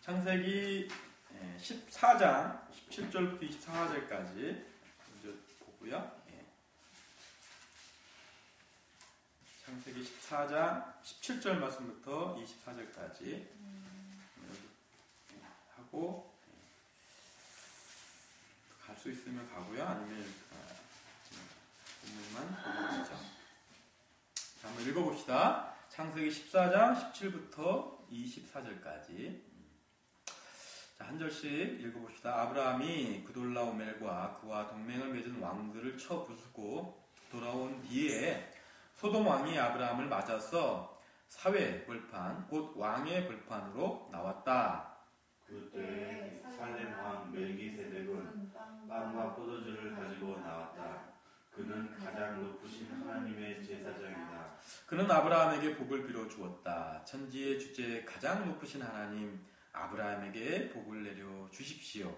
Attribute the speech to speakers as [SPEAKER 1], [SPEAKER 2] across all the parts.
[SPEAKER 1] 창세기 14장 17절부터 24절까지 먼저 보고요. 창세기 14장 17절 말씀부터 24절까지 하고 갈 수 있으면 가고요. 아니면 본문만 보시죠. 자, 한번 읽어봅시다. 창세기 14장 17부터 24절까지. 자, 한 절씩 읽어봅시다. 아브라함이 그돌라오멜과 그와 동맹을 맺은 왕들을 쳐 부수고 돌아온 뒤에 소돔 왕이 아브라함을 맞아서 사회 벌판 곧 왕의 벌판으로 나왔다.
[SPEAKER 2] 그때 살렘 왕 멜기세덱은 빵과 포도주를 가지고 나왔다. 그는 가장 높으신 하나님의 제사장이다.
[SPEAKER 1] 그는 아브라함에게 복을 빌어 주었다. 천지의 주제 가장 높으신 하나님 아브라함에게 복을 내려 주십시오.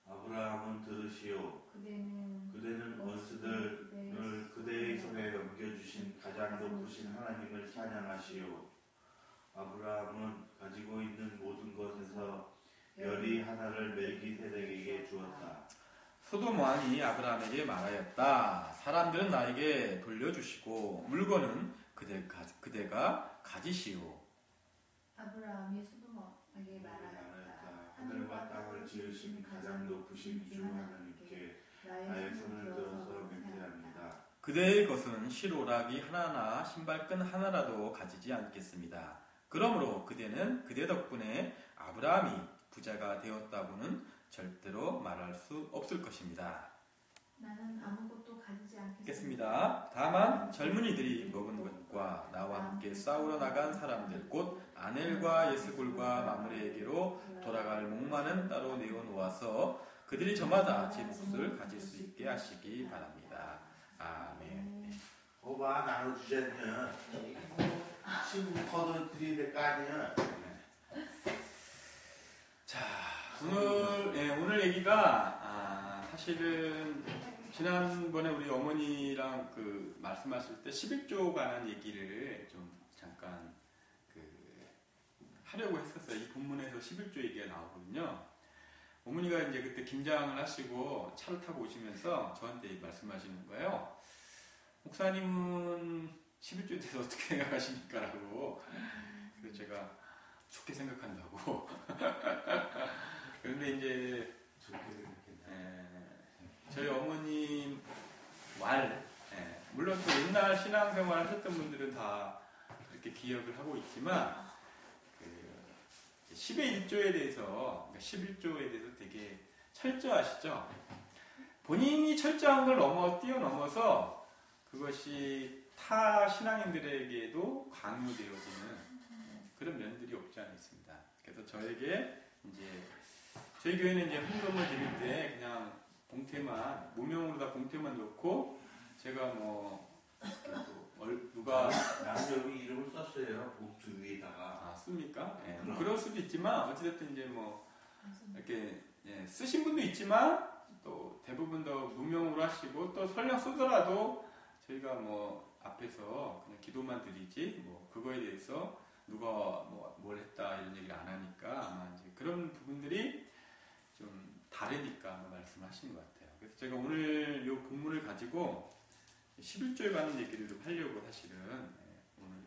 [SPEAKER 2] 아브라함은 들으시오. 그대는 원수들을 그대의 손에 넘겨주신 가장 높으신 하나님을 찬양하시오. 아브라함은 가지고 있는 모든 것에서 열이 하나를 멜기세덱에게 주었다.
[SPEAKER 1] 소돔 왕이 아브라함에게 말하였다. 사람들은 나에게 돌려주시고 물건은 그대가 가지시오.
[SPEAKER 3] 아브라함이 소돔 왕에게 말하였다.
[SPEAKER 2] 하늘과 땅을 지으신 가장 높으신 주 하나님께 나의 손을 들어서 맹세합니다.
[SPEAKER 1] 그대의 것은 실오라기 하나나 신발끈 하나라도 가지지 않겠습니다. 그러므로 그대는 그대 덕분에 아브라함이 부자가 되었다고는 절대로 말할 수 없을 것입니다.
[SPEAKER 3] 나는 아무것도 가지지
[SPEAKER 1] 않겠습니다. 다만 젊은이들이 먹은 것과 나와 함께 싸우러 나간 사람들 곧 아넬과 예스골과 마므레에게로 돌아갈 목마는 따로 내어놓아서 그들이 저마다 제 몫을 가질 수 있게 하시기 바랍니다. 아멘.
[SPEAKER 2] 오바 나눠주셨냐? 친구도 드릴 거 아니야?
[SPEAKER 1] 자, 오늘 얘기가 사실은 지난번에 우리 어머니랑 말씀하실 때 11조 관한 얘기를 좀 잠깐 하려고 했었어요. 이 본문에서 11조 얘기가 나오거든요. 어머니가 이제 그때 김장을 하시고 차를 타고 오시면서 저한테 말씀하시는 거예요. 목사님은 11조에 대해서 어떻게 생각하십니까? 라고. 그래서 제가 좋게 생각한다고. 그런데 이제 저희 어머님 물론 또 옛날 신앙생활 하셨던 분들은 다 그렇게 기억을 하고 있지만 10의 1조에 대해서, 그러니까 11조에 대해서 되게 철저하시죠. 본인이 철저한 걸 뛰어넘어서 그것이 타 신앙인들에게도 강요되어지는 그런 면들이 없지 않아 있습니다. 그래서 저에게 이제 저희 교회는 이제 헌금을 드릴 때 그냥 봉투에만 무명으로 다 봉투에만 넣고 제가 누가
[SPEAKER 2] 남자이 이름을 썼어요. 봉투 위에다가.
[SPEAKER 1] 씁니까? 그럴 수도 있지만 어찌됐든 이제 이렇게 쓰신 분도 있지만 또 대부분 더 무명으로 하시고 또 설령 쓰더라도 저희가 앞에서 그냥 기도만 드리지 그거에 대해서 누가 뭘 했다 이런 얘기를 안 하니까 아마 이제 그런 부분들이 좀 다르니까 말씀하시는 것 같아요. 그래서 제가 오늘 이 본문을 가지고 11조에 관한 얘기를 좀 하려고 사실은 오늘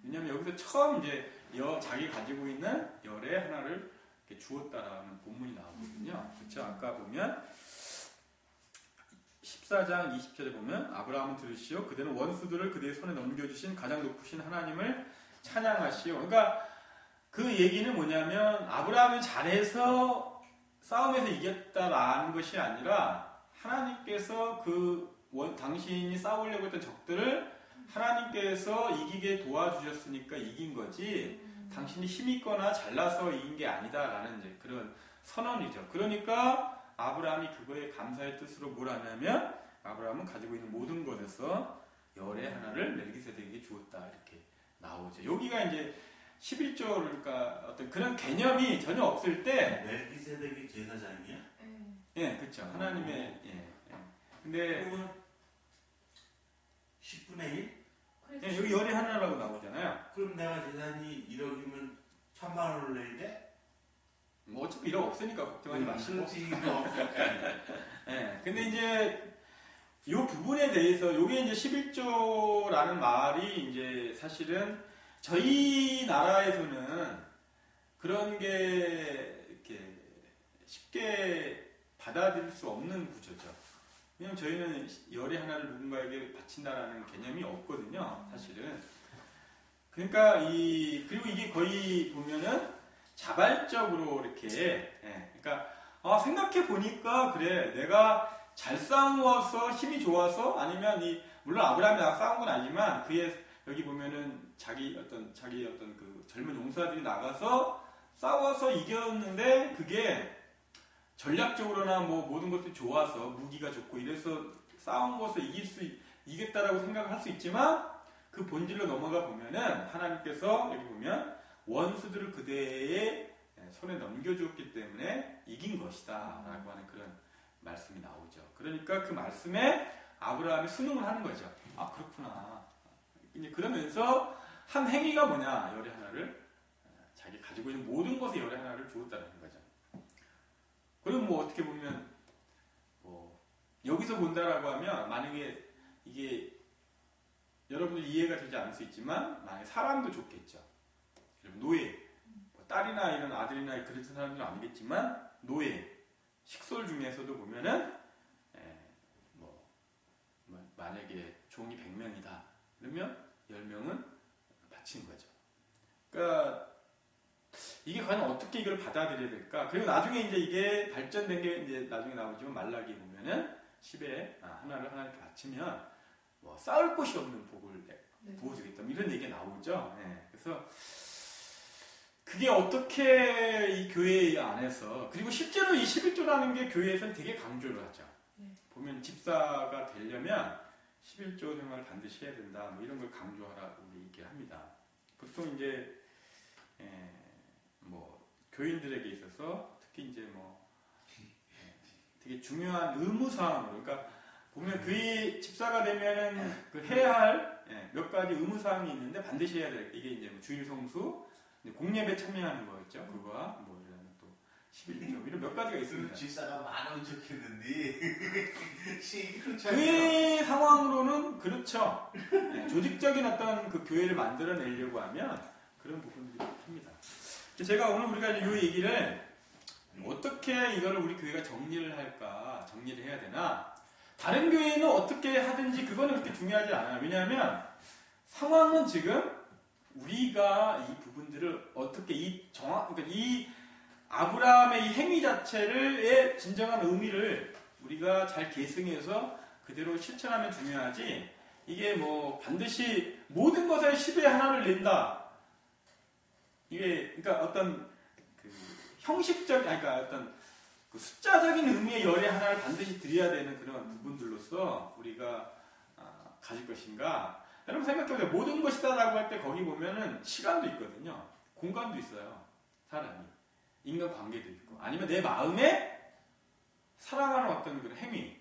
[SPEAKER 1] 왜냐하면 여기서 처음 이제 자기 가지고 있는 열의 하나를 이렇게 주었다라는 본문이 나오거든요. 그렇죠? 아까 보면 14장 20절에 보면 아브라함은 들으시오 그대는 원수들을 그대의 손에 넘겨주신 가장 높으신 하나님을 찬양하시오. 그러니까 그 얘기는 뭐냐면 아브라함이 잘해서 싸움에서 이겼다라는 것이 아니라 하나님께서 당신이 싸우려고 했던 적들을 하나님께서 이기게 도와주셨으니까 이긴 거지 당신이 힘이 있거나 잘나서 이긴 게 아니다라는 이제 그런 선언이죠. 그러니까 아브라함이 그거에 감사의 뜻으로 뭘 하냐면 아브라함은 가지고 있는 모든 것에서 열의 하나를 멜기세덱에게 주었다 이렇게 나오죠. 여기가 이제 11조를 어떤 그런 개념이 전혀 없을 때
[SPEAKER 2] 멜기세덱이 제사장이야?
[SPEAKER 1] 예, 그렇죠. 하나님의 근데
[SPEAKER 2] 10분의 1?
[SPEAKER 1] 여기 열의 하나라고 나오잖아요.
[SPEAKER 2] 그럼 내가 재산이 1억이면 1,000만 4만 원을 내야 돼?
[SPEAKER 1] 뭐 어차피 1억 없으니까 걱정하지 마시고.
[SPEAKER 2] 솔직히 뭐.
[SPEAKER 1] 네, 근데 이제 이 부분에 대해서 요게 이제 11조라는 말이 이제 사실은 저희 나라에서는 그런 게 이렇게 쉽게 받아들일 수 없는 구조죠. 왜냐면 저희는 열의 하나를 누군가에게 바친다라는 개념이 없거든요, 사실은. 그러니까 그리고 이게 거의 보면은 자발적으로 이렇게, 그러니까 생각해 보니까 그래, 내가 잘 싸워서 힘이 좋아서 아니면 물론 아브라함이 싸운 건 아니지만 그의 여기 보면은 자기 어떤 그 젊은 용사들이 나가서 싸워서 이겼는데 그게 전략적으로나 뭐 모든 것들이 좋아서 무기가 좋고 이래서 싸운 것을 이겼다라고 생각할 수 있지만 그 본질로 넘어가 보면은 하나님께서 여기 보면 원수들을 그대의 손에 넘겨주었기 때문에 이긴 것이다 라고 하는 그런 말씀이 나오죠. 그러니까 그 말씀에 아브라함이 순응을 하는 거죠. 아 그렇구나. 이제 그러면서 한 행위가 뭐냐, 열의 하나를 자기 가지고 있는 모든 것의 열의 하나를 주었다는 거죠. 그럼 뭐 어떻게 보면 뭐 여기서 본다라고 하면 만약에 이게 여러분들 이해가 되지 않을 수 있지만 만약에 사람도 좋겠죠. 노예, 뭐 딸이나 이런 아들이나 그런 사람들은 아니겠지만 노예, 식솔 중에서도 보면은 만약에 종이 100명이다. 그러면 10명은 바친 거죠. 그러니까 이게 과연 어떻게 이걸 받아들여야 될까? 그리고 나중에 이제 이게 발전된 게 이제 나중에 나오지만 말라기 보면은 10에 하나를 하나님께 바치면 뭐 싸울 곳이 없는 복을 부어주겠다. 이런 얘기가 나오죠. 그래서 그게 어떻게 이 교회 안에서 그리고 실제로 이 11조라는 게 교회에서는 되게 강조를 하죠. 보면 집사가 되려면 11조 생활을 반드시 해야 된다. 뭐 이런 걸 강조하라고 얘기를 합니다. 보통 이제 뭐 교인들에게 있어서 특히 이제 뭐 되게 중요한 의무사항으로 그러니까 보면 교회 집사가 되면은 그 해야 할 몇 가지 의무사항이 있는데 반드시 해야 될 이게 이제 뭐 주일 성수, 공예배 참여하는 거였죠. 그거와 뭐 이런 또 11조 이런 몇 가지가 있습니다.
[SPEAKER 2] 집사가 많으면 좋겠는데
[SPEAKER 1] 교회 상황으로는 그렇죠. 조직적인 어떤 그 교회를 만들어내려고 하면 그런 부분들이 합니다. 제가 오늘 우리가 이 얘기를 어떻게 이거를 우리 교회가 정리를 할까, 정리를 해야 되나, 다른 교회는 어떻게 하든지 그거는 그렇게 중요하지 않아요. 왜냐하면 상황은 지금 우리가 이 부분들을 어떻게 그러니까 이 아브라함의 이 행위 자체의 진정한 의미를 우리가 잘 계승해서 그대로 실천하면 중요하지, 이게 뭐 반드시 모든 것에 10의 하나를 낸다. 이게 그러니까 어떤 그 형식적, 그러니까 어떤 그 숫자적인 의미의 열의 하나를 반드시 드려야 되는 그런 부분들로서 우리가 가질 것인가. 여러분 생각해보세요. 모든 것이다라고 할 때 거기 보면은 시간도 있거든요. 공간도 있어요. 사람이. 인간관계도 있고. 아니면 내 마음에 사랑하는 어떤 그런 행위,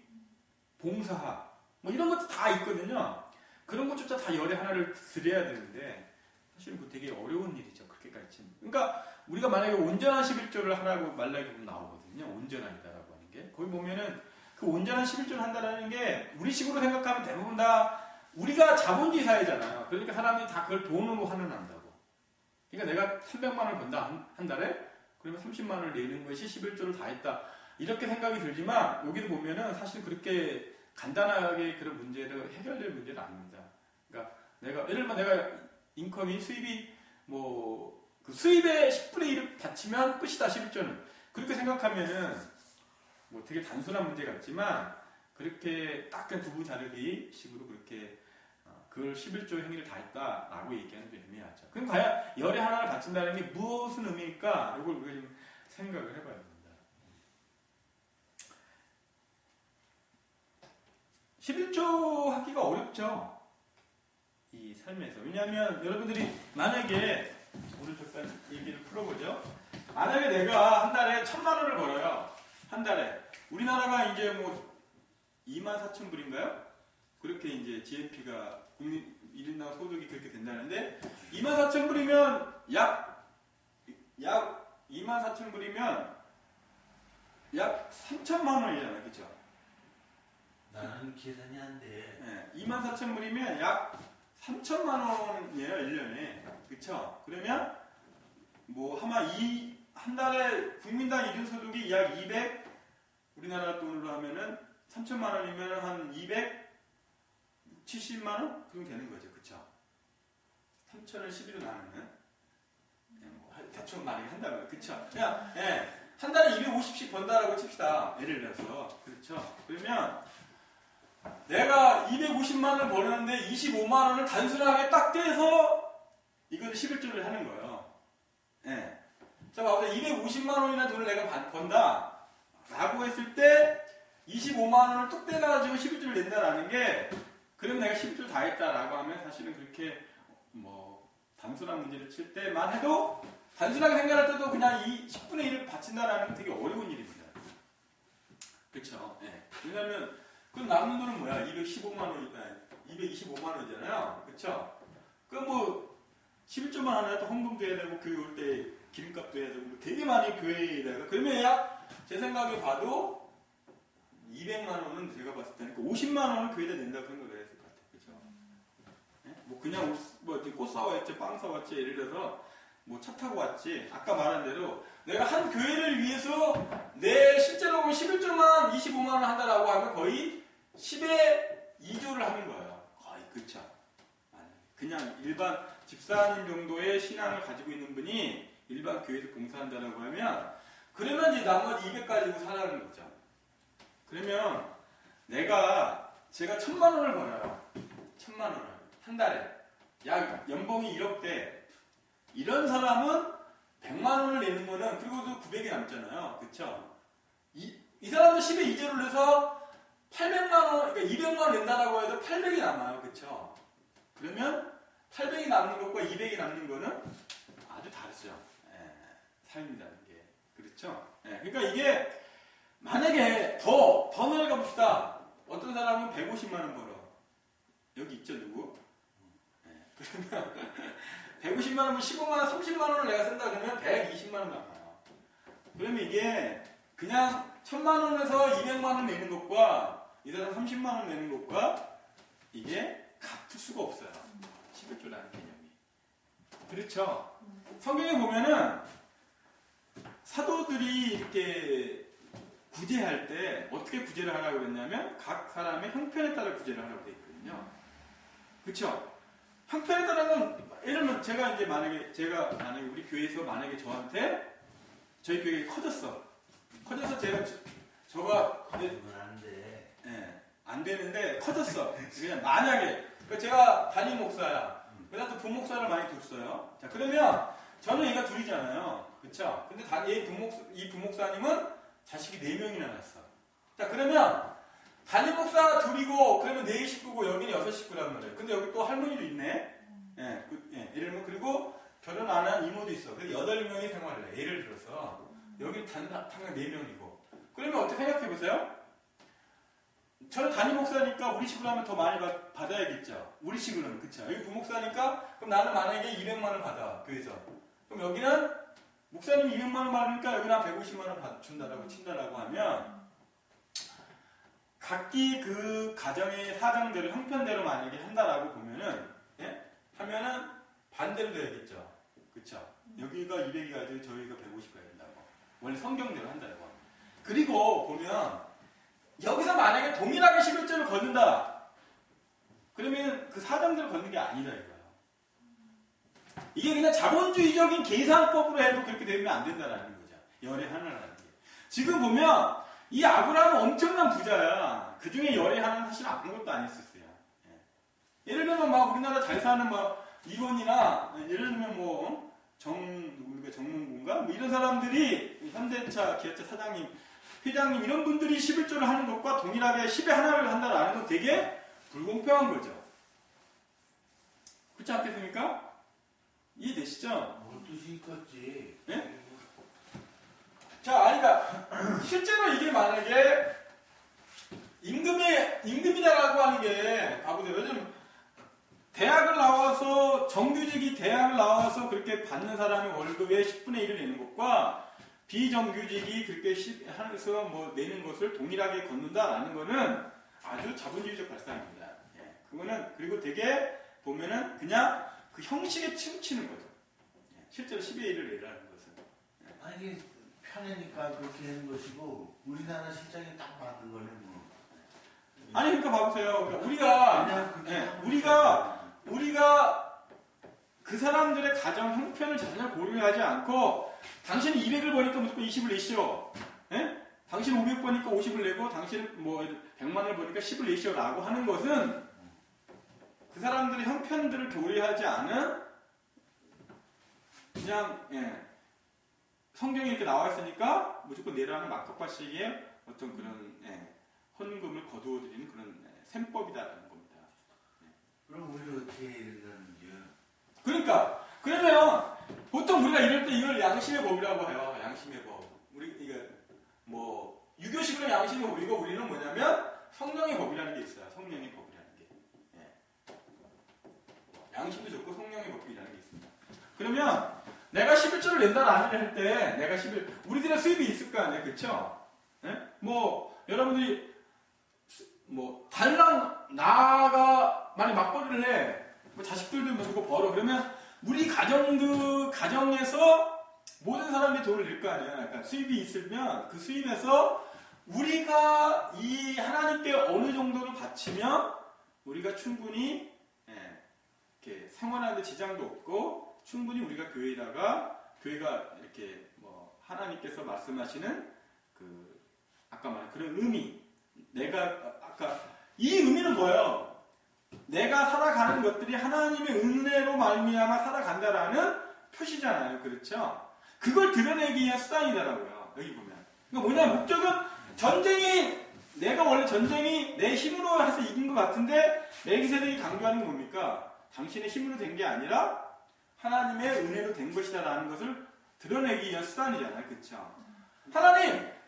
[SPEAKER 1] 봉사, 뭐 이런 것도 다 있거든요. 그런 것조차 다 열의 하나를 드려야 되는데 사실 그 되게 어려운 일이죠. 그렇게까지. 그러니까 우리가 만약에 온전한 11조를 하라고 말라기 보면 나오거든요. 온전하다라고 하는 게. 거기 보면은 그 온전한 11조를 한다라는 게 우리 식으로 생각하면 대부분 다 우리가 자본주의 사회잖아요. 그러니까 사람들이 다 그걸 돈으로 환원한다고. 그러니까 내가 300만 원을 번다 한 달에 그러면 30만 원을 내는 것이 11조를 다 했다. 이렇게 생각이 들지만 여기도 보면은 사실 그렇게 간단하게 그런 문제를 해결될 문제는 아닙니다. 그러니까 예를 들면 내가 인컴이 수입이 뭐 그 수입의 10분의 1을 바치면 끝이다 11조는. 그렇게 생각하면은 뭐 되게 단순한 문제 같지만 그렇게 딱 그냥 두부 자르기 식으로 그렇게 그걸 11조 행위를 다 했다라고 얘기하는 게 애매하죠. 그럼 과연 열의 하나를 바친다는 게 무슨 의미일까? 이걸 우리가 좀 생각을 해봐야 됩니다. 11조 하기가 어렵죠. 이 삶에서. 왜냐하면 여러분들이 만약에 오늘 잠깐 얘기를 풀어보죠. 만약에 내가 한 달에 1,000만 원을 벌어요. 한 달에. 우리나라가 이제 뭐 24,000불인가요? 그렇게 이제 GNP가 국민 1인당 소득이 그렇게 된다는데 24,000불이면 약 24,000불이면 약 3천만 원이잖아요. 그쵸?
[SPEAKER 2] 나는 계산이 안 돼.
[SPEAKER 1] 네, 24,000불이면 약 3천만 원이에요. 1년에. 그쵸? 그러면 뭐 아마 한 달에 국민당 기준소득이 약 200, 우리나라 돈으로 하면은 3천만 원이면 한 270만 원? 그럼 되는 거죠. 그쵸? 3천을 12로 나누면 대충 만약에 한다고요. 그쵸? 그냥, 예. 한 달에 250씩 번다라고 칩시다. 예를 들어서. 그렇죠? 그러면 내가 250만 원을 버는데 25만 원을 단순하게 딱 떼서 이걸 11조를 하는 거예요. 예. 자, 봐보세요. 250만 원이나 돈을 내가 번다. 라고 했을 때 25만 원을 뚝 떼가지고 11조를 낸다라는 게 그럼 내가 11조 다 했다라고 하면 사실은 그렇게 뭐 단순한 문제를 칠 때만 해도 단순하게 생각할 때도 그냥 이 10분의 1을 바친다라는 건 되게 어려운 일입니다. 그렇죠? 예. 왜냐하면 그 남는 돈은 뭐야? 215만 원이다. 225만 원이잖아요. 그렇죠? 그 뭐 11조만 하나 또 헌금도 해야 되고 교회 올 때 기름값도 해야 되고 되게 많이 교회에다가 그러면 약 제 생각에 봐도 200만 원은 제가 봤을 때는 50만 원은 교회에다 낸다고 생각을 했을 것 같아요. 그렇죠? 예? 뭐 그냥 꽃 사왔지, 빵 사왔지, 예를 들어서 뭐 차 타고 왔지. 아까 말한 대로 내가 한 교회를 위해서 내 실제로 보면 11조만 25만 원 한다라고 하면 거의 10의 2조를 하는 거예요. 거의 그쵸. 그냥 일반 집사님 정도의 신앙을 가지고 있는 분이 일반 교회에서 봉사한다라고 하면 그러면 이제 나머지 200 가지고 살아가는 거죠. 그러면 제가 1,000만 원을 벌어요. 1,000만 원을 한 달에 약 연봉이 1억대. 이런 사람은 100만 원을 내는 거는 그리고도 900이 남잖아요. 그쵸? 이 사람도 10에 2제를 내서 800만 원, 그러니까 200만 원 낸다라고 해도 800이 남아요. 그쵸? 그러면 800이 남는 것과 200이 남는 거는 아주 다르죠. 예, 삶이라는 게. 그렇죠? 예, 그러니까 이게 만약에 더 내려가 봅시다. 어떤 사람은 150만 원 벌어. 여기 있죠, 누구? 예, 그러면 150만 원이면 15만 원, 30만 원을 내가 쓴다 그러면 120만 원 남아요. 그러면 이게 그냥 1,000만 원에서 200만 원 내는 것과 이 사람 30만 원 내는 것과 이게 같을 수가 없어요. 11조라는 개념이. 그렇죠? 성경에 보면은 사도들이 이렇게 구제할 때 어떻게 구제를 하라고 그랬냐면 각 사람의 형편에 따라 구제를 하라고 되어 있거든요. 그렇죠? 형편에 따라는 예를 들면 제가 만약에 우리 교회에서 만약에 저한테 저희 교회가 커져서 저가
[SPEAKER 2] 안 돼.
[SPEAKER 1] 예, 안 되는데 커졌어. 그냥 만약에 제가 담임 목사야. 그다음 또 부목사를 많이 뒀어요. 자, 그러면 저는 얘가 둘이잖아요. 그렇죠? 근데 이 부목사님은 자식이 4명이나 낳았어. 자, 그러면 담임 목사 둘이고 그러면 4 식구고 여기는 6 식구란 말이에요. 근데 여기 또 할머니도 있네. 예, 예를 들면 그리고 결혼 안 한 이모도 있어. 그래서 8명이 생활을 해. 예를 들어서 여기 당장 4명이고. 그러면 어떻게 생각해 보세요? 저는 담임 목사니까 우리 식으로 하면 더 많이 받아야겠죠. 우리 식으로는. 그쵸? 여기 부목사니까 그럼 나는 만약에 200만 원 받아. 교회에서. 그럼 여기는 목사님이 200만 원 받으니까 여기는 한 150만 원 준다라고 친다라고 하면 각기 그 가정의 사정대로 형편대로 만약에 한다라고 보면은 하면은 반대로 돼야겠죠. 그쵸? 여기가 200이 가지고 저희가 150 가야 된다고. 원래 성경대로 한다고. 그리고 보면 여기서 만약에 동일하게 11조를 걷는다. 그러면 그 사정대로 걷는 게 아니다 이거예요. 이게 그냥 자본주의적인 계산법으로 해도 그렇게 되면 안 된다라는 거죠. 열의 하나라는 게. 지금 보면 이 아브라함은 엄청난 부자야. 그 중에 열의 하나는 사실 아무것도 아니었어요. 예를 들면 막 우리나라 잘 사는 막 이건이나 예를 들면 뭐 정문군가 뭐 이런 사람들이 현대차 기아차 사장님 회장님 이런 분들이 11조를 하는 것과 동일하게 10의 하나를 한다라는 건 되게 불공평한 거죠. 그렇지 않겠습니까? 이해되시죠?
[SPEAKER 2] 뭘 뜻이 있겠지.
[SPEAKER 1] 네? 자, 그러니까 실제로 이게 만약에 임금이다라고 하는 게 봐보세요. 요즘 대학을 나와서 정규직이 대학을 나와서 그렇게 받는 사람이 월급의 10분의 1을 내는 것과 비정규직이 그렇게 해서 뭐 내는 것을 동일하게 걷는다라는 것은 아주 자본주의적 발상입니다. 예, 그거는 그리고 되게 보면은 그냥 그 형식에 치우치는 거죠. 예, 실제로 10의 1을 내라는 것은.
[SPEAKER 4] 아니 이게 편하니까 그렇게 하는 것이고 우리나라 실정에 딱 맞는 거네 뭐.
[SPEAKER 1] 아니 그러니까 봐보세요. 그러니까 우리가 그 사람들의 가정 형편을 전혀 고려하지 않고 당신은 200을 버니까 무조건 20을 내시오. 예? 당신 500 버니까 50을 내고 당신은 뭐 100만을 버니까 10을 내시오라고 하는 것은 그 사람들의 형편들을 고려하지 않은 그냥 성경에 이렇게 나와 있으니까 무조건 내라는 막급발식의 어떤 그런 헌금을 거두어들이는 그런 셈법이다라는 겁니다.
[SPEAKER 4] 그럼 우리가 어떻게 해야 된다는지요?
[SPEAKER 1] 그러니까 그러면 보통 우리가 이럴 때 이걸 양심의 법이라고 해요. 양심의 법. 우리 이게 뭐 유교식으로 양심의 법이고 우리는 뭐냐면 성령의 법이라는 게 있어요. 성령의 법이라는 게. 양심도 좋고 성령의 법이라는 게 있습니다. 그러면 내가 11조를 낸다라는 할 때 내가 11 우리들의 수입이 있을 거 아니에요. 그렇죠? 뭐 여러분들이 뭐 달랑 나가 만약 맞벌이를 해. 뭐 자식들도 누구 벌어. 그러면 우리 가정에서 모든 사람들이 돈을 낼 거 아니에요. 그러니까 수입이 있으면 그 수입에서 우리가 이 하나님께 어느 정도를 바치면 우리가 충분히 이렇게 생활하는데 지장도 없고 충분히 우리가 교회가 이렇게 뭐 하나님께서 말씀하시는 그 아까 말한 그런 의미 이 의미는 뭐예요? 내가 살아가는 것들이 하나님의 은혜로 말미암아 살아간다라는 표시잖아요. 그렇죠? 그걸 드러내기 위한 수단이더라고요. 여기 보면. 그러니까 뭐냐 목적은 내가 원래 전쟁이 내 힘으로 해서 이긴 것 같은데 멜기세덱이 강조하는 게 뭡니까? 당신의 힘으로 된 게 아니라 하나님의 은혜로 된 것이다라는 것을 드러내기 위한 수단이잖아요. 그렇죠? 하나님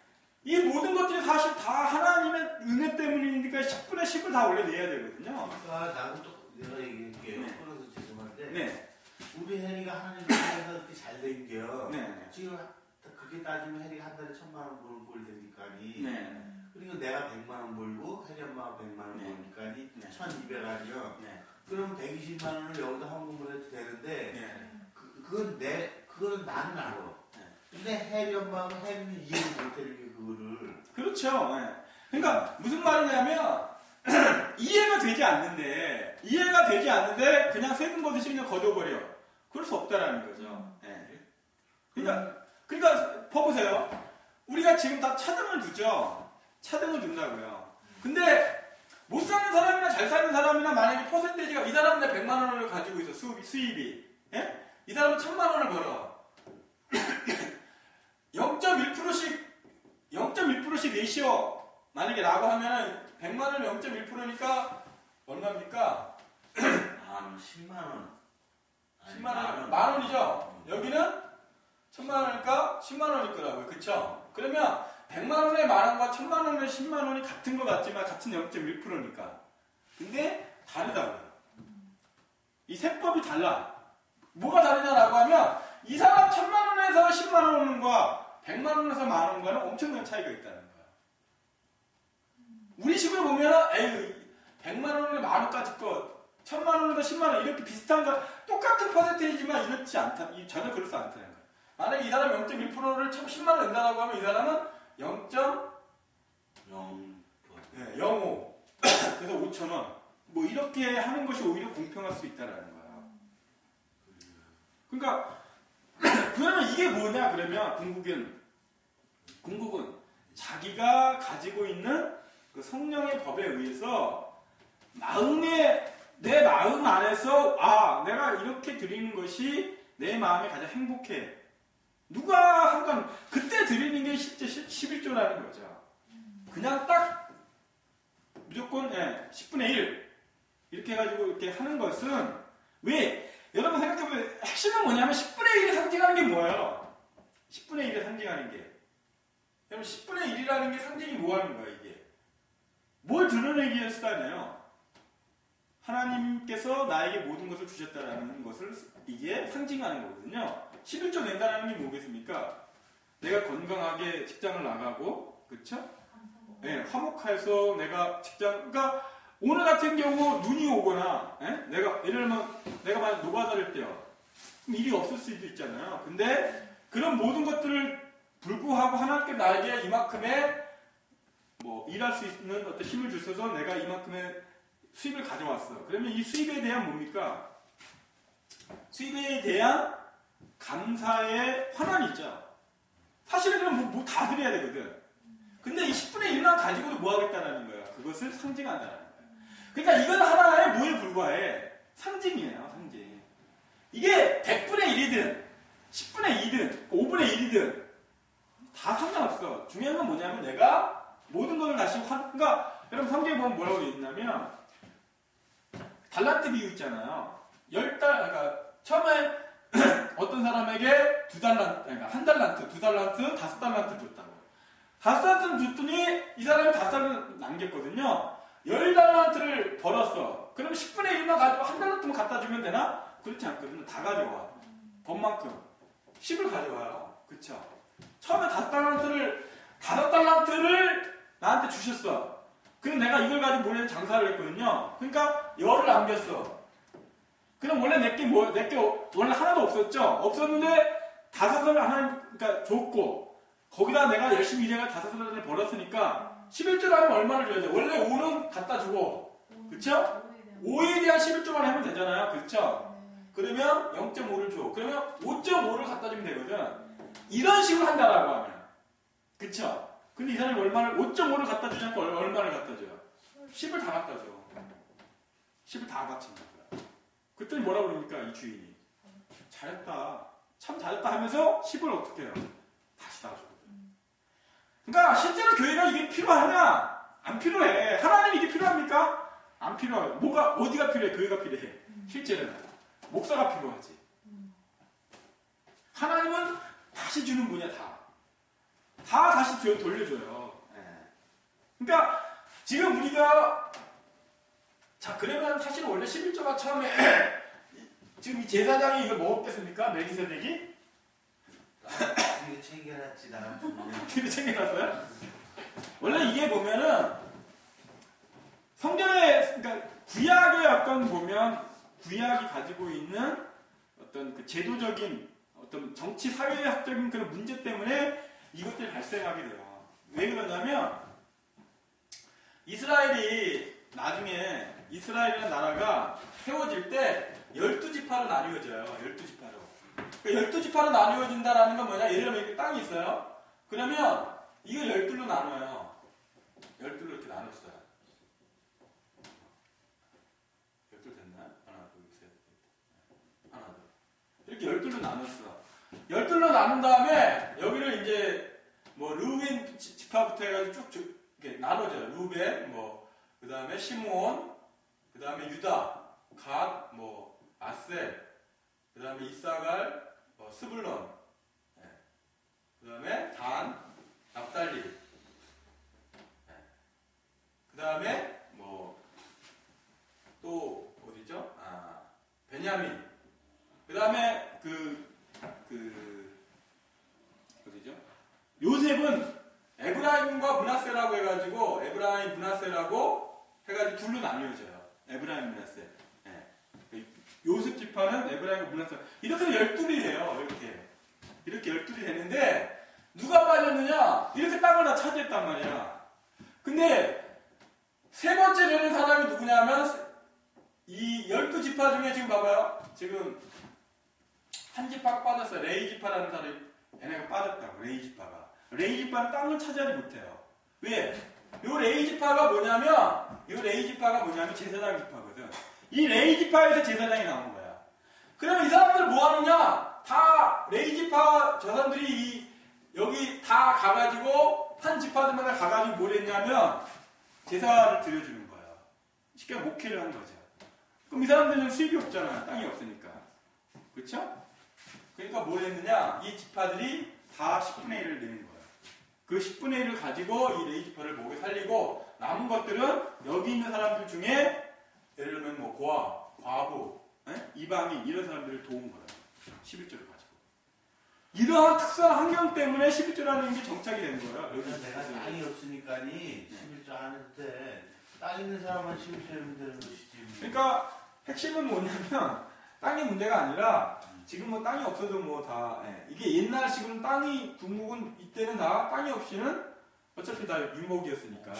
[SPEAKER 1] 이 모든 것들이 사실 다 하나님의 은혜 때문이니까 10분의 10을 다 원래 내야 되거든요.
[SPEAKER 4] 그러니까 나도 또 내가 얘기할게요.
[SPEAKER 1] 네.
[SPEAKER 4] 끊어서 죄송한데
[SPEAKER 1] 네.
[SPEAKER 4] 우리 해리가 하나님 은혜에서 이렇게 잘 된겨.
[SPEAKER 1] 네.
[SPEAKER 4] 지금 그렇게 따지면 해리가 한 달에 1,000만 원 벌 되니까.
[SPEAKER 1] 네.
[SPEAKER 4] 그리고 내가 100만 원 벌고 해리 엄마가 100만 원
[SPEAKER 1] 네.
[SPEAKER 4] 벌니까
[SPEAKER 1] 네.
[SPEAKER 4] 1,200 아니요.
[SPEAKER 1] 네.
[SPEAKER 4] 그럼 120만 원을 여기다 헌금을 해도 되는데
[SPEAKER 1] 네.
[SPEAKER 4] 그건 나는 알아.
[SPEAKER 1] 네.
[SPEAKER 4] 근데 해리 엄마하고 해리는 이해를 못하는 게 그거를.
[SPEAKER 1] 그렇죠. 네. 그러니까 무슨 말이냐면 이해가 되지 않는데 그냥 세금 거두시 그냥 거둬버려. 그럴 수 없다라는 거죠. 네. 그러니까 봐보세요. 우리가 지금 다 차등을 두죠. 차등을 둔다고요. 근데 못 사는 사람이나 잘 사는 사람이나 만약에 퍼센테이지가 이 사람은 100만 원을 가지고 있어 수입이. 예? 이 사람은 1,000만 원을 벌어. 0.1%씩 내시오. 만약에 라고 하면은 100만 원 0.1%니까 얼마입니까?
[SPEAKER 4] 10만 원.
[SPEAKER 1] 10만 원, 만 원이죠. 여기는 1,000만 원이니까 10만 원일 거라고요. 그쵸? 그러면 100만 원의 만 원과 1,000만 원의 10만 원이 같은 것 같지만 같은 0.1%니까. 근데 다르다고요. 이 세법이 달라. 뭐가 다르냐라고 하면 이 사람 1,000만 원에서 10만 원과 100만 원에서 만 원과는 엄청난 차이가 있다는 거야. 우리 식으로 보면 에이 100만 원에 만 원까지 것 1,000만 원에서 10만 원 이렇게 비슷한 거 똑같은 퍼센테이지만 이렇지 않다. 전혀 그렇지 않다는 거야. 만약에 이 사람 0.1%를 10만 원 낸다라고 하면 이 사람은 0.05 그래서 5,000원 뭐 이렇게 하는 것이 오히려 공평할 수 있다라는 거야. 그러니까 그러면 이게 뭐냐 그러면 궁극은 자기가 가지고 있는 그 성령의 법에 의해서 내 마음 안에서 내가 이렇게 드리는 것이 내 마음에 가장 행복해. 누가 그때 드리는 게 실제 11조라는 거죠. 그냥 딱 무조건 10분의 1 이렇게 해가지고 이렇게 하는 것은 왜? 여러분 생각해보면 핵심은 뭐냐면 10분의 1이 상징하는 게 뭐예요? 10분의 1이 상징하는 게 여러분 10분의 1이라는 게 상징이 뭐 하는 거야 이게? 뭘 드러내기 위한 수단이에요? 하나님께서 나에게 모든 것을 주셨다라는 것을 이게 상징하는 거거든요. 11조 낸다라는 게 뭐겠습니까? 내가 건강하게 직장을 나가고, 그렇죠? 네, 화목해서 내가 직장, 그러니까 오늘 같은 경우 눈이 오거나, 내가 예를 들면 내가 만약 노가다를 뛰어, 일이 없을 수도 있잖아요. 근데 그런 모든 것들을 불구하고 하나님께 나에게 이만큼의 뭐 일할 수 있는 어떤 힘을 주셔서 내가 이만큼의 수입을 가져왔어. 그러면 이 수입에 대한 뭡니까? 수입에 대한 감사의 환원이 있죠. 사실은 뭐 다 드려야 되거든. 근데 이 10분의 1만 가지고도 뭐 하겠다는 거야. 그것을 상징한다는 거야. 그러니까 이건 하나의 뭐에 불과해? 상징이에요, 상징. 이게 100분의 1이든 10분의 2든 5분의 1이든 다 상관없어. 중요한 건 뭐냐면 내가 모든 것을 다시 그러니까 여러분 성경에 보면 뭐라고 되어 있냐면 달란트 비유 있잖아요. 그러니까 처음에 어떤 사람에게 2달란트, 그러니까 1달란트, 2달란트, 5달란트 줬다고. 5달란트 줬더니 이 사람이 5달란트 남겼거든요. 10달란트를 벌었어. 그럼 10분의 1만 가지고 1달란트만 갖다 주면 되나? 그렇지 않거든요. 다 가져와. 번만큼. 10을 가져와요. 그쵸? 처음에 5달란트를 나한테 주셨어. 그럼 내가 이걸 가지고 모레 장사를 했거든요. 그러니까 10을 남겼어. 그럼 원래 내게 원래 하나도 없었죠? 없었는데 5을 하나님, 그러니까 줬고, 거기다 내가 열심히 일해가 5을 벌었으니까 11조를 하면 얼마를 줘야 돼? 원래 5는 갖다 주고, 그쵸? 5에 대한 11조만 하면 되잖아요. 그쵸? 그러면 0.5를 줘. 그러면 5.5를 갖다 주면 되거든. 이런 식으로 한다라고 하면. 그쵸? 근데 이 사람이 5.5를 갖다 주지 않고 얼마를 갖다 줘요? 10을 다 갖다 줘. 10을 다 바친다. 그랬더니 뭐라 그럽니까? 이 주인이. 잘했다. 참 잘했다 하면서 10을 어떻게 해요? 다시 다 주거든. 그러니까 실제로 교회가 이게 필요하냐? 안 필요해. 하나님 이게 필요합니까? 안 필요해. 어디가 필요해? 교회가 필요해. 실제로는. 목사가 필요하지. 하나님은 다시 주는 분이야, 다. 다 다시 돌려줘요. 그러니까 지금 우리가 자 그러면 사실 원래 11조가 처음에 지금 이 제사장이 이걸 먹었겠습니까? 멜기세덱이?
[SPEAKER 4] 이게 챙겨놨지 나랑
[SPEAKER 1] 뒤로 챙겨놨어요? 원래 이게 보면은 성경에 그러니까 구약의 어떤 보면 구약이 가지고 있는 어떤 그 제도적인 어떤 정치 사회학적인 그런 문제 때문에 이것들이 발생하게 돼요. 왜 그러냐면 이스라엘이 나중에 이스라엘이라는 나라가 세워질 때 12지파로 나뉘어져요. 12지파로. 그러니까 12지파로 나뉘어진다라는 건 뭐냐? 예를 들면 이렇게 땅이 있어요. 그러면 이걸 12로 나눠요. 12로 이렇게 나눴어요. 12 됐나? 하나, 둘, 셋, 넷. 하나, 둘. 이렇게 12로 나눴어. 12로 나눈 다음에 여기를 이제 뭐 르우벤 지파부터 해가지고 쭉 이렇게 나눠져요. 르우벤, 그 다음에 시므온, 그 다음에 유다, 갓, 아셀, 그 다음에 이사갈, 스불론, 그 다음에 단, 납달리, 그 다음에 또 어디죠? 베냐민, 그 다음에 어디죠? 요셉은 에브라임과 므낫세라고 해가지고 에브라임, 므낫세라고 해가지고 둘로 나뉘어져요. 에브라임, 므낫세. 요셉 지파는 에브라임과 므낫세. 이렇게 12이 돼요. 이렇게 12이 되는데 누가 빠졌느냐? 이렇게 땅을 다 차지했단 말이야. 근데 세 번째 되는 사람이 누구냐면 이 12지파 중에 지금 봐봐요. 지금 한 지파가 빠졌어요. 레이 지파라는 사람이 얘네가 빠졌다고. 레이 지파가. 레이 지파는 땅을 차지하지 못해요. 왜? 요 레이 지파가 뭐냐면 제사장 지파거든. 이 레이 지파에서 제사장이 나온 거야. 그러면 이 사람들 뭐 하느냐? 다 레이 지파 저 사람들이 여기 다 가가지고 한 지파들마다 가가지고 뭘 했냐면 제사를 드려주는 거야. 쉽게 목회를 한 거죠. 그럼 이 사람들은 수입이 없잖아. 땅이 없으니까. 그렇죠? 그러니까 뭘 했느냐? 이 지파들이 다 10분의 1을 내는 거야. 그 10분의 1을 가지고 이 레이 지파를 목에 살리고 남은 것들은 여기 있는 사람들 중에 예를 들면 뭐 고아, 과부, 이방인 이런 사람들을 도운 거예요. 11조를 가지고. 이러한 특수한 환경 때문에 11조라는 게 정착이 된 거예요.
[SPEAKER 4] 그래서 내가 땅이 없으니까니 11조 안 해도 돼. 땅 있는 사람만 11조면 되는 것이지.
[SPEAKER 1] 그러니까 핵심은 뭐냐면 땅이 문제가 아니라 지금 뭐 땅이 없어도 뭐 다 이게 옛날식으로는 땅이 중국은 이때는 다 땅이 없이는 어차피 다 유목이었으니까.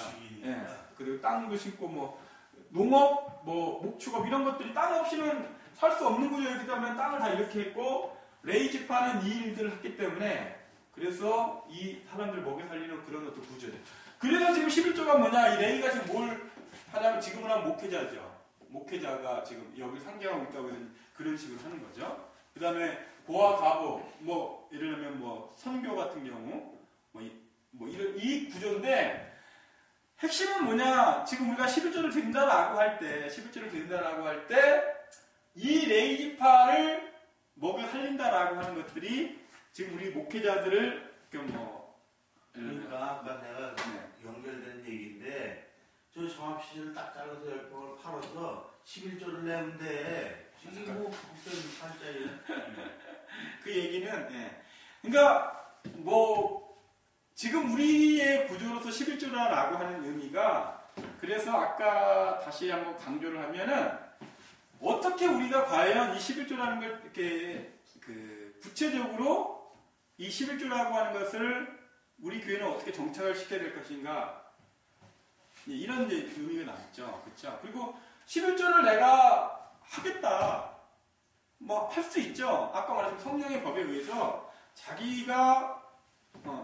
[SPEAKER 1] 그리고 땅도 심고 뭐 농업, 뭐 목축업 이런 것들이 땅 없이는 살 수 없는 구조였기 때문에 땅을 다 이렇게 했고 레이지파는 이 일들을 했기 때문에 그래서 이 사람들을 먹여 살리는 그런 어떤 구조예요. 그래서 지금 11조가 뭐냐 이 레이가 지금 뭘 하냐면 지금은 한 목회자죠. 목회자가 지금 여기 상징하고 있다고 해서 그런 식으로 하는 거죠. 그 다음에 고아 가부 뭐 예를 들면 뭐 선교 같은 경우 뭐 이런 이 구조인데 핵심은 뭐냐 지금 우리가 11조를 드린다라고 할 때 11조를 드린다라고 할 때 이 레이지파를 먹여 살린다라고 하는 것들이 지금 우리 목회자들을
[SPEAKER 4] 그러니까 아까 내가 연결된 얘기인데 저 종합시설을 딱 잘라서 10평을 팔아서 11조를 내면 돼. 이게 뭐 국선 팔자예요.
[SPEAKER 1] 그 얘기는 그러니까 뭐 지금 우리의 구조로서 11조라고 하는 의미가 그래서 아까 다시 한번 강조를 하면은 어떻게 우리가 과연 이 11조라는 걸 이렇게 구체적으로 이 11조라고 하는 것을 우리 교회는 어떻게 정착을 시켜야 될 것인가 이런 이제 의미가 남죠. 그렇죠? 그리고 11조를 내가 하겠다. 뭐 할 수 있죠. 아까 말했던 성령의 법에 의해서 자기가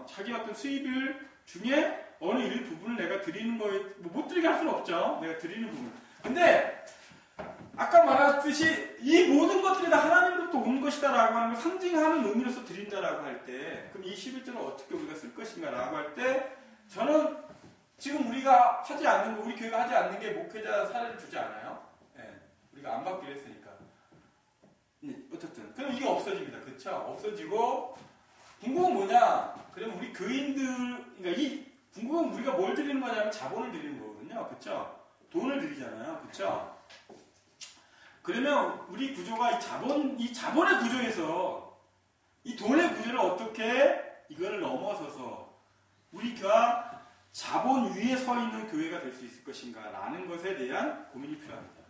[SPEAKER 1] 자기 어떤 수입을 중에 어느 일부분을 내가 드리는 거에 못 드리게 할 수는 없죠. 내가 드리는 부분. 근데 아까 말했듯이 이 모든 것들이 다 하나님으로부터 온 것이다라고 하는 걸 상징하는 의미로서 드린다라고 할 때 그럼 이 11조는 어떻게 우리가 쓸 것인가라고 할 때 저는 지금 우리가 하지 않는 거 우리 교회가 하지 않는 게 목회자 사례를 주지 않아요. 우리가 안 받기로 했으니까. 어쨌든 그럼 이게 없어집니다. 그렇죠? 없어지고 궁극은 뭐냐? 그럼 우리 교인들 그러니까 이 궁극은 우리가 뭘 드리는 거냐면 자본을 드리는 거거든요. 그렇죠? 돈을 드리잖아요. 그렇죠? 그러면 우리 구조가 이 자본의 구조에서 이 돈의 구조를 어떻게 이거를 넘어서서 우리가 자본 위에 서 있는 교회가 될 수 있을 것인가라는 것에 대한 고민이 필요합니다.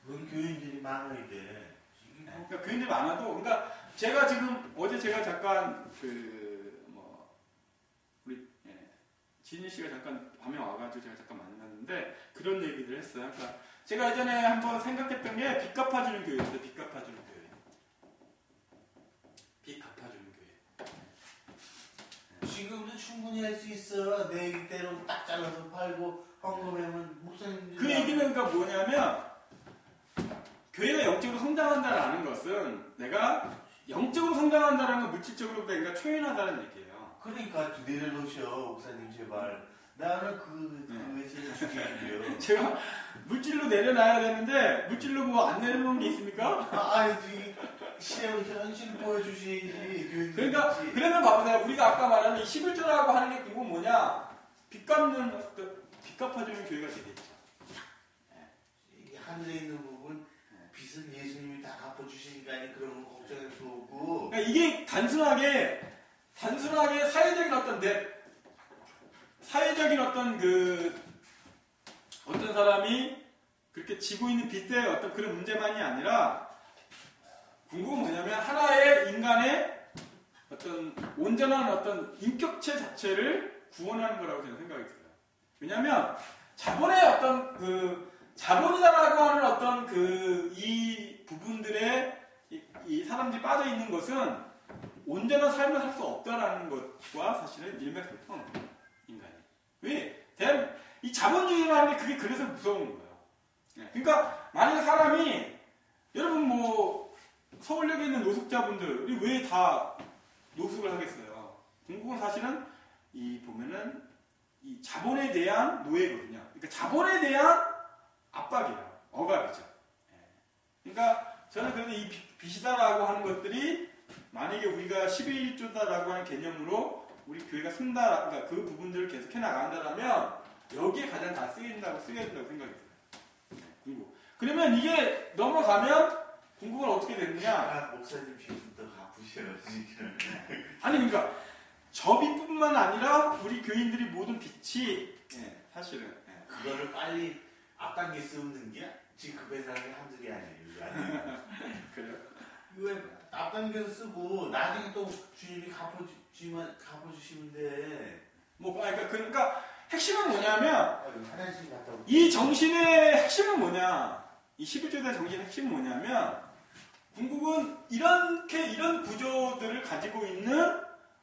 [SPEAKER 4] 그런 교인들이 많아야 돼.
[SPEAKER 1] 그러니까 교인들이 많아도 그러니까 제가 지금 어제 제가 잠깐 우리 진희 씨가 잠깐 밤에 와가지고 제가 잠깐 만났는데 그런 얘기를 했어요. 그러니까 제가 예전에 한번 생각했던 게 빚 갚아주는 교회였어요. 빚 갚아주는 교회. 빚 갚아주는 교회.
[SPEAKER 4] 지금도 충분히 할 수 있어. 내 얘기대로 딱 잘라서 팔고 헌금하면 목사님들
[SPEAKER 1] 그 얘기는 그러니까 뭐냐면 교회가 영적으로 성장한다라는 것은 내가 영적으로 성장한다라는 건 물질적으로보다 그러니까 초연하다는 얘기예요.
[SPEAKER 4] 그러니까 내려놓으셔 목사님 제발. 나는 그게 제일 중요해요.
[SPEAKER 1] 제가 물질로 내려놔야 되는데 물질로 뭐 안 내려놓은 게 있습니까?
[SPEAKER 4] 아니 시험 현실 보여주시지.
[SPEAKER 1] 그러니까 그러면 봐보세요. 우리가 아까 말하는 이 11조라고 하는 게 그거 뭐냐? 빚 갚아주는 교회가 되겠죠.
[SPEAKER 4] 하늘에 있는 부분 빚은 예수님이 다 갚아주시니까 그런 건 걱정할 수 없고.
[SPEAKER 1] 그러니까 이게 단순하게 사회적인 어떤 사람이 그렇게 지고 있는 빚의 어떤 그런 문제만이 아니라 궁극은 뭐냐면 하나의 인간의 어떤 온전한 어떤 인격체 자체를 구원하는 거라고 저는 생각이 들어요. 왜냐하면 자본의 어떤 자본이라고 하는 어떤 이 부분들에 이 사람들이 빠져 있는 것은 온전한 삶을 살 수 없다라는 것과 사실은 일맥상통하는 거예요. 인간이. 왜? 이 자본주의라는 게 그게 그래서 무서운 거예요. 그러니까 만약에 사람이 여러분 뭐 서울역에 있는 노숙자분들이 왜 다 노숙을 하겠어요? 궁극은 사실은 보면은 이 자본에 대한 노예거든요. 그러니까 자본에 대한 압박이에요. 억압이죠. 그러니까 저는 그래도 이 빚이다라고 하는 것들이 만약에 우리가 11조다라고 하는 개념으로 우리 교회가 쓴다, 그러니까 그 부분들을 계속 해나간다면 여기에 가장 다 쓰여야 된다고 생각이 들어요. 궁극. 그러면 이게 넘어가면 궁극은 어떻게 되느냐?
[SPEAKER 4] 아, 목사님 지금부터 갚으셔요. 지금.
[SPEAKER 1] 아니 그러니까 저 빛뿐만 아니라 우리 교인들이 모든 빛이 사실은
[SPEAKER 4] 그거를 빨리 앞당겨 쓰는 게 지금 급한 사람이 한둘이 아니에요.
[SPEAKER 1] 그래요?
[SPEAKER 4] 왜 앞당겨서 쓰고 나중에 또 주님이 갚아주시면 돼.
[SPEAKER 1] 뭐 그러니까 핵심은 뭐냐면
[SPEAKER 4] 화장실 갔다 올게.
[SPEAKER 1] 이 정신의 핵심은 뭐냐? 이 11조의 정신의 핵심은 뭐냐면 궁극은 이런 구조들을 가지고 있는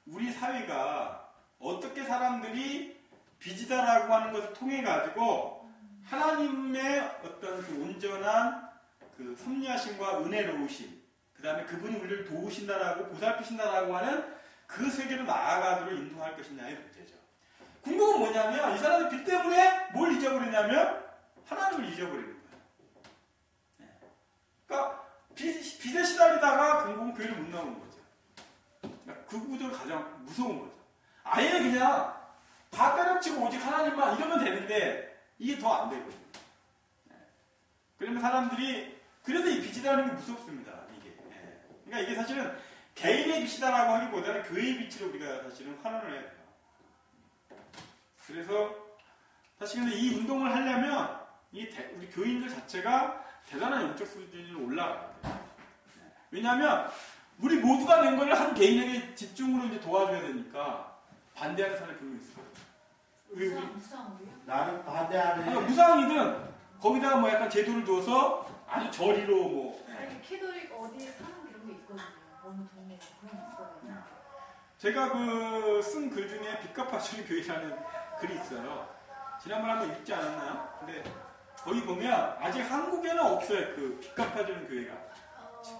[SPEAKER 1] 우리 사회가 어떻게 사람들이 빚이다라고 하는 것을 통해 가지고 하나님의 어떤 그 온전한 그 섭리하심과 은혜로우심, 그 다음에 그분이 우리를 도우신다라고 보살피신다라고 하는 그 세계로 나아가도록 인도할 것이냐의 문제죠. 궁극은 뭐냐면 이 사람들 빚 때문에 뭘 잊어버리냐면 하나님을 잊어버리는 거예요. 그러니까 빚에 시달리다가 궁극은 교회를 못 나오는 거죠. 그러니까 그 구조가 가장 무서운 거죠. 아예 그냥 다 때려치고 오직 하나님만 이러면 되는데 이게 더 안 되거든요. 그러면 사람들이 그래서 이 빚이라는 게 무섭습니다. 이게. 그러니까 이게 사실은 개인의 빚이다라고 하기보다는 교회의 빚으로 우리가 사실은 환원을 해야 돼요. 그래서 사실 근데 이 운동을 하려면 우리 교인들 자체가 대단한 영적 수준으로 올라가야 돼요. 왜냐하면 우리 모두가 낸 걸 한 개인에게 집중으로 이제 도와줘야 되니까 반대하는 사람이 분명히 있을 거예요.
[SPEAKER 3] 무상으로요?
[SPEAKER 4] 나는 반대하네.
[SPEAKER 1] 무상이든 거기다가 뭐 약간 제도를 둬서 아주 저리로 뭐.
[SPEAKER 3] 아니 캐톨릭 어디에 사는 그런 게 있거든요. 어느 동네에 그런 게 있어요.
[SPEAKER 1] 제가 쓴 글 중에 빚 갚아주는 교회라는 글이 있어요. 지난번에 한번 읽지 않았나요? 근데 거기 보면 아직 한국에는 없어요. 그 빚 갚아주는 교회가.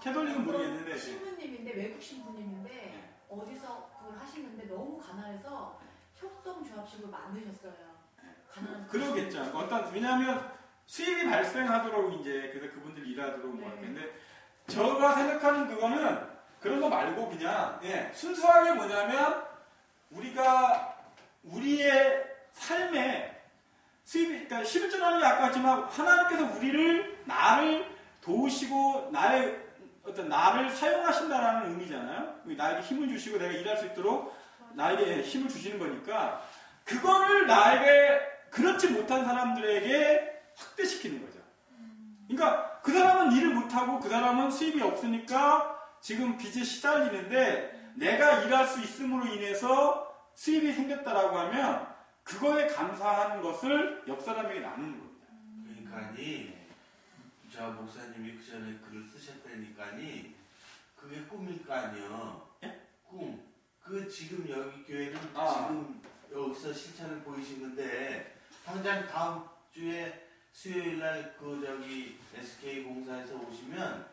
[SPEAKER 1] 캐톨릭은 모르겠는데.
[SPEAKER 3] 신부님인데 외국 신부님인데 어디서 그걸 하시는데 너무 가난해서 협동조합식으로 만드셨어요. 가난한
[SPEAKER 1] 그러겠죠. 왜냐하면 수입이 발생하도록 이제 그래서 그분들 일하도록 뭐
[SPEAKER 3] 네.
[SPEAKER 1] 근데 제가 생각하는 그거는 그런 거 말고 그냥 순수하게 뭐냐면 우리가 우리의 삶에 수입이 그러니까 11조라는 게 아까 했지만 하나님께서 나를 도우시고 나를 사용하신다라는 의미잖아요. 나에게 힘을 주시고 내가 일할 수 있도록 나에게 힘을 주시는 거니까 그거를 나에게 그렇지 못한 사람들에게 확대시키는 거죠. 그러니까 그 사람은 일을 못하고 그 사람은 수입이 없으니까 지금 빚에 시달리는데 내가 일할 수 있음으로 인해서 수입이 생겼다라고 하면 그거에 감사하는 것을 옆 사람에게 나누는 겁니다.
[SPEAKER 4] 그러니까니 저 목사님이 그 전에 글을 쓰셨다니까니 그게 꿈일 거 아니요.
[SPEAKER 1] 예?
[SPEAKER 4] 꿈. 그 지금 여기 교회는 지금 여기서 실천을 보이시는데 당장 다음 주에 수요일날 SK 공사에서 오시면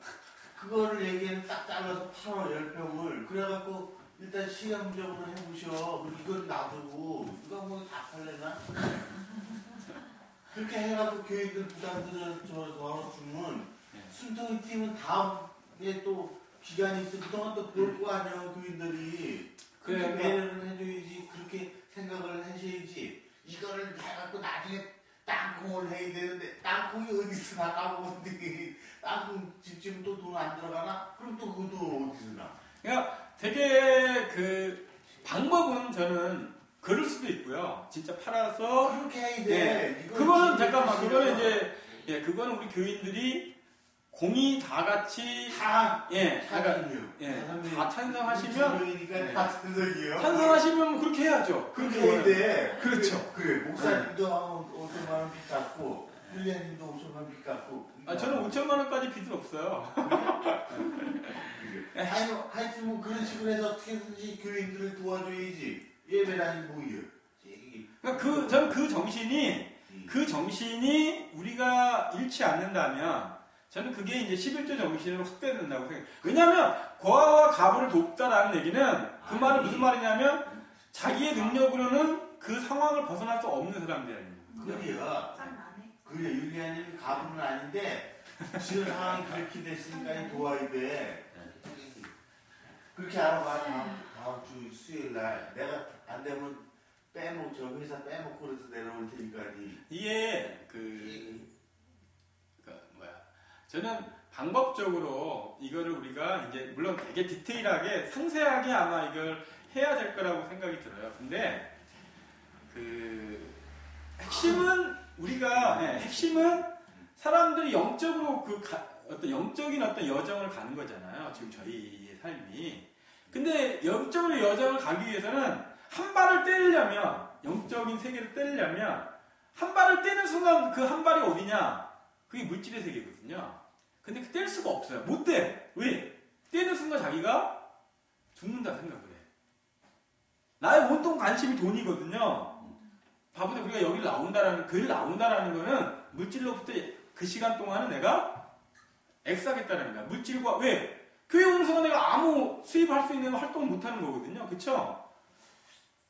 [SPEAKER 4] 그거를 얘기는 딱 잘라서 팔어 10병을 그래갖고 일단 시험적으로 해보셔. 이건 놔두고 누가 뭐 다 팔려나? 그렇게 해가지고 교회들 부담들어서 주면 순통이 팀은 다음에 또 기간이 있어 그동안 또 볼 거 아니야 교인들이. 그렇게 배려를 해줘야지. 그렇게 생각을 하셔야지. 이거를 해갖고 나중에 땅콩을 해야 되는데 땅콩이 어디서 나 까먹었는데 땅콩 집지면 또 돈 안 들어가나? 그럼 또 그 돈 어디서 나?
[SPEAKER 1] 그러니까 되게 그 방법은 저는 그럴 수도 있고요. 진짜 팔아서
[SPEAKER 4] 그렇게 해야 돼.
[SPEAKER 1] 그거는 잠깐만 그거는 이제 그거는 우리 교인들이 공이 다 같이
[SPEAKER 4] 다
[SPEAKER 1] 다 찬성하시면
[SPEAKER 4] 다 찬성이요.
[SPEAKER 1] 찬성하시면 그렇게 해야죠.
[SPEAKER 4] 그렇게 해야 돼.
[SPEAKER 1] 그렇죠.
[SPEAKER 4] 그래. 목사님도 5천만 원 빚 갚고 훌리아님도 5천만 원 빚 갚고.
[SPEAKER 1] 저는 5천만 원까지 빚은 없어요.
[SPEAKER 4] 하여튼 뭐 그런 식으로 해서 어떻게든지 교인들을 도와줘야지. 예배라니 뭐예요?
[SPEAKER 1] 그러니까 저는 그 정신이 우리가 잃지 않는다면 저는 그게 이제 11조 정신으로 확대된다고 생각해요. 왜냐하면 고아와 가부를 돕다라는 얘기는 그 말은 무슨 말이냐면 자기의 능력으로는 그 상황을 벗어날 수 없는 사람들이에요.
[SPEAKER 4] 그래 율리아님이 가부는 아닌데 지금 상황이 그렇게 됐으니까 도와야 돼. 그렇게 알아봐. 다음 주 수요일날 내가 안 되면 저 회사 빼먹고 그래서 내려올 테니까.
[SPEAKER 1] 이게 저는 방법적으로 이거를 우리가 이제 물론 되게 디테일하게 상세하게 아마 이걸 해야 될 거라고 생각이 들어요. 근데 그 핵심은 우리가 핵심은 사람들이 영적으로 어떤 영적인 어떤 여정을 가는 거잖아요. 지금 저희의 삶이. 근데 영적으로 여정을 가기 위해서는 한 발을 떼려면 영적인 세계를 떼려면 한 발을 떼는 순간 그 한 발이 어디냐? 그게 물질의 세계거든요. 근데 뗄 수가 없어요. 못 떼. 왜? 떼는 순간 자기가 죽는다 생각을 해. 나의 온통 관심이 돈이거든요. 바보들 우리가 여기 나온다라는 거는 물질로부터 그 시간 동안은 내가 엑스하겠다는 거야. 물질과 왜? 교회 오는 순간 내가 아무 수입할 수 있는 활동을 못 하는 거거든요. 그렇죠?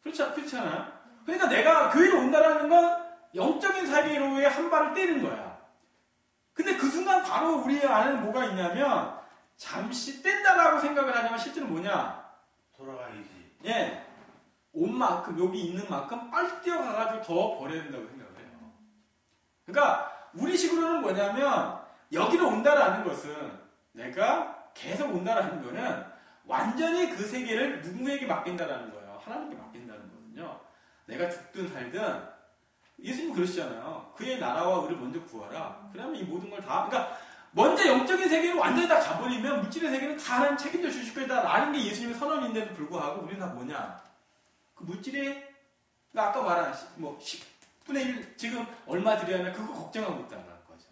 [SPEAKER 1] 그렇잖아요. 그러니까 내가 교회에 온다라는 건 영적인 세계로의 한 발을 떼는 거야. 근데 그 순간 바로 우리 안에는 뭐가 있냐면 잠시 뗀다라고 생각을 하지만 실제로 뭐냐?
[SPEAKER 4] 돌아가야지.
[SPEAKER 1] 예. 온 만큼 여기 있는 만큼 빨리 뛰어가가지고 더 버려야 된다고 생각을 해요. 그러니까 우리식으로는 뭐냐면 여기로 온다라는 것은 내가 계속 온다라는 거는 완전히 그 세계를 누구에게 맡긴다라는 거예요. 하나님께 맡긴다는 거거든요. 내가 죽든 살든 예수님 그러시잖아요. 그의 나라와 의를 먼저 구하라. 그러면 이 모든 걸 다 그러니까 먼저 영적인 세계로 완전히 다 가버리면 물질의 세계는 다 하나님 책임져 주실 거다 라는 게 예수님의 선언인데도 불구하고 우리는 다 뭐냐? 그 물질에 아까 말한 뭐 10분의 1 지금 얼마 드려야 하나 그거 걱정하고 있다는 거죠.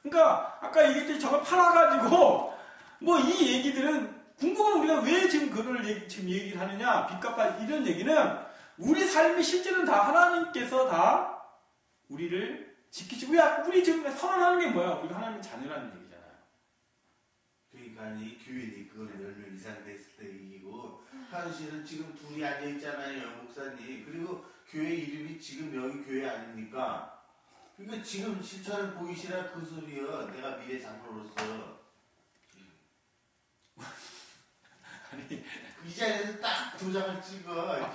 [SPEAKER 1] 그러니까 아까 얘기했듯이 저걸 팔아가지고 뭐 이 얘기들은 궁금한 우리가 왜 지금 그걸 지금 얘기를 하느냐 빚값 이런 얘기는 우리 삶이 실제는 다 하나님께서 다 우리를 지키시고 우리 지금 선언하는 게 뭐야? 우리가 하나님의 자녀라는 얘기잖아요.
[SPEAKER 4] 그러니까 이 교인이 그걸 10명 이상 됐을 때 이기고 현실은 지금 둘이 앉아있잖아요. 목사님. 그리고 교회 이름이 지금 여기 교회 아닙니까? 그러니까 지금 실천을 보이시라 그 소리요. 내가 미래 장로로서
[SPEAKER 1] 아니
[SPEAKER 4] 이 자리에서 딱 도장을 찍어.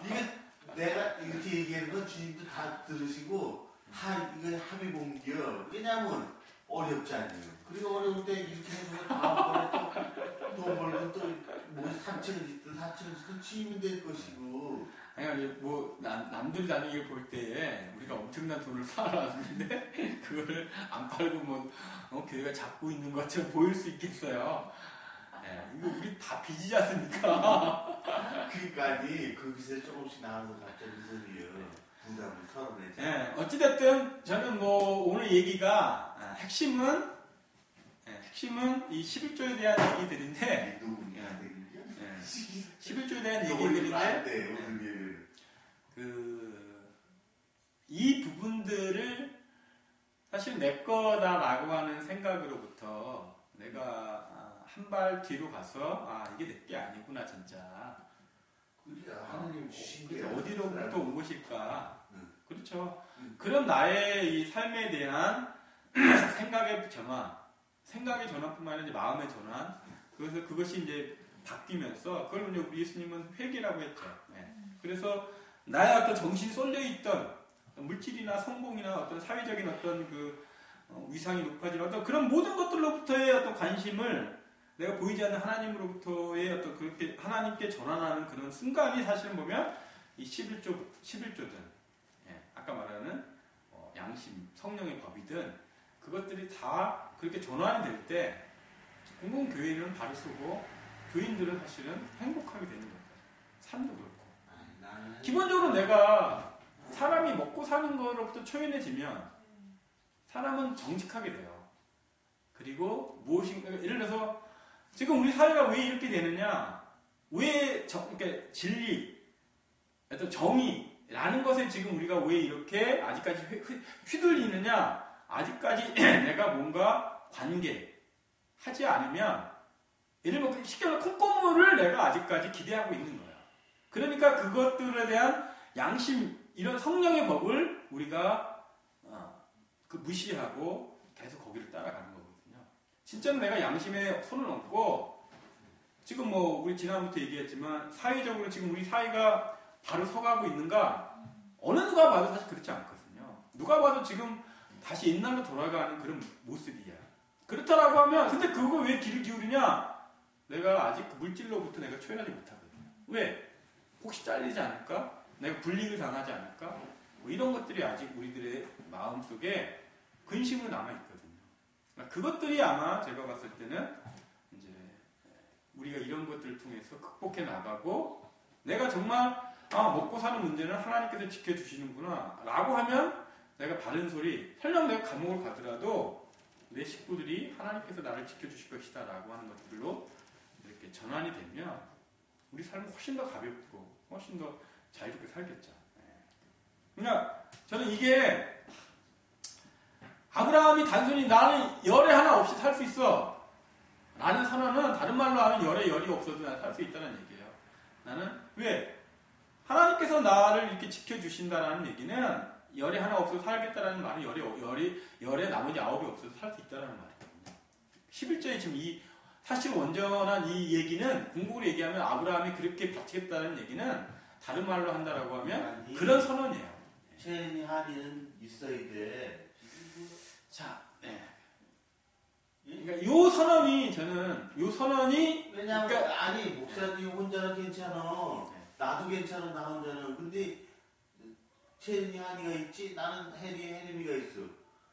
[SPEAKER 4] 이게 내가 이렇게 얘기하는 건 주님도 다 들으시고 이거 합의 공기요. 왜냐면 어렵지 않아요. 그리고 어려울 때 이렇게 해서 다음번에 또 돈 벌고 또뭐 3층을 짓든 4층을 짓든 주임이 될 것이고.
[SPEAKER 1] 아니 뭐 남들이 나는 이걸 볼 때에 우리가 엄청난 돈을 쌓아놨는데 그거를 안 팔고 뭐 교회가 잡고 있는 것처럼 보일 수 있겠어요. 이거 우리 다 빚이지 않습니까?
[SPEAKER 4] 그러니까 거기서 조금씩 나와서 갑자기 소리요. 부담을 털어내죠.
[SPEAKER 1] 네, 어찌됐든 저는 뭐 오늘 얘기가 핵심은 이 11조에 대한 얘기들인데 11조에 대한 얘기들인데 이 부분들을 사실 내 거다라고 하는 생각으로부터 내가 한 발 뒤로 가서 이게 내 게 아니구나 진짜.
[SPEAKER 4] 하나님 주신 게
[SPEAKER 1] 어디로부터 온 것일까? 그렇죠. 그런 나의 이 삶에 대한 생각의 전환뿐만 아니라 마음의 전환. 그래서 그것이 이제 바뀌면서 그걸 이제 우리 예수님은 회개라고 했죠. 그래서 나의 어떤 정신이 쏠려 있던 물질이나 성공이나 어떤 사회적인 어떤 그 위상이 높아지는 어떤 그런 모든 것들로부터의 어떤 관심을 내가 보이지 않는 하나님으로부터의 어떤 그렇게 하나님께 전환하는 그런 순간이 사실은 보면 이 11조든 아까 말하는 양심, 성령의 법이든 그것들이 다 그렇게 전환이 될 때 공공교회는 바로 서고 교인들은 사실은 행복하게 되는 거예요. 삶도 그렇고. 기본적으로 내가 사람이 먹고 사는 거로부터 초연해지면 사람은 정직하게 돼요. 그리고 무엇인가 예를 들어서 지금 우리 사회가 왜 이렇게 되느냐? 왜 그러니까 진리, 어떤 정의라는 것에 지금 우리가 왜 이렇게 아직까지 휘둘리느냐? 아직까지 내가 뭔가 관계하지 않으면 예를 들면 쉽게 말해 콩고물을 내가 아직까지 기대하고 있는 거야. 그러니까 그것들에 대한 양심, 이런 성령의 법을 우리가 무시하고 계속 거기를 따라가는 거거든요. 진짜는 내가 양심에 손을 얹고 지금 뭐 우리 지난번부터 얘기했지만 사회적으로 지금 우리 사회가 바로 서가고 있는가? 어느 누가 봐도 사실 그렇지 않거든요. 누가 봐도 지금 다시 옛날로 돌아가는 그런 모습이야. 그렇다라고 하면 근데 그거 왜 귀를 기울이냐? 내가 아직 그 물질로부터 내가 초연하지 못하거든. 왜? 혹시 잘리지 않을까? 내가 불이익을 당하지 않을까? 뭐 이런 것들이 아직 우리들의 마음속에 근심으로 남아있거든요. 그러니까 그것들이 아마 제가 봤을 때는 이제 우리가 이런 것들을 통해서 극복해 나가고 내가 정말 먹고 사는 문제는 하나님께서 지켜주시는구나 라고 하면 내가 바른 소리 설령 내가 감옥을 가더라도 내 식구들이 하나님께서 나를 지켜주실 것이다 라고 하는 것들로 이렇게 전환이 되면 우리 삶은 훨씬 더 가볍고 훨씬 더 자유롭게 살겠죠. 그러니까 저는 이게 아브라함이 단순히 나는 열애 하나 없이 살 수 있어 라는 선언은 다른 말로 하면 열이 없어도 난 살 수 있다는 얘기예요. 나는 왜? 하나님께서 나를 이렇게 지켜주신다는 얘기는 열이 하나 없어서 살겠다라는 말은 열에 나머지 9이 없어서 살 수 있다는 말이거든요. 11절에 지금 사실 온전한 이 얘기는 궁극으로 얘기하면 아브라함이 그렇게 바치겠다는 얘기는 다른 말로 한다라고 하면 그런 선언이에요.
[SPEAKER 4] 체인이 한이는 있어야 돼.
[SPEAKER 1] 자, 네. 그러니까 요 선언이
[SPEAKER 4] 왜냐면
[SPEAKER 1] 그러니까,
[SPEAKER 4] 아니 목사님 혼자는 괜찮아. 나도 괜찮아 나 혼자는. 근데 체인이 한이가 있지. 나는 해림이가 있어.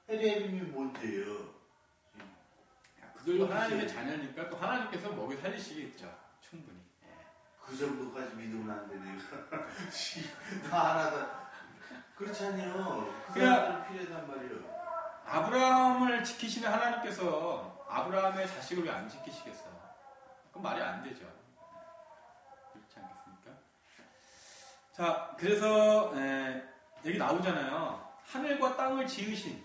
[SPEAKER 4] 해림이 뭔데요?
[SPEAKER 1] 그들도 하나님의 자녀니까 또 하나님께서 먹여 살리시겠죠. 충분히.
[SPEAKER 4] 그 정도까지 믿으면 안 돼, 내가. 나 하나다. 그렇잖아요. 그 사람들은 필요하단 말이에요.
[SPEAKER 1] 아브라함을 지키시는 하나님께서 아브라함의 자식을 왜 안 지키시겠어? 그건 말이 안 되죠. 그렇지 않겠습니까? 자, 그래서 여기 나오잖아요. 하늘과 땅을 지으신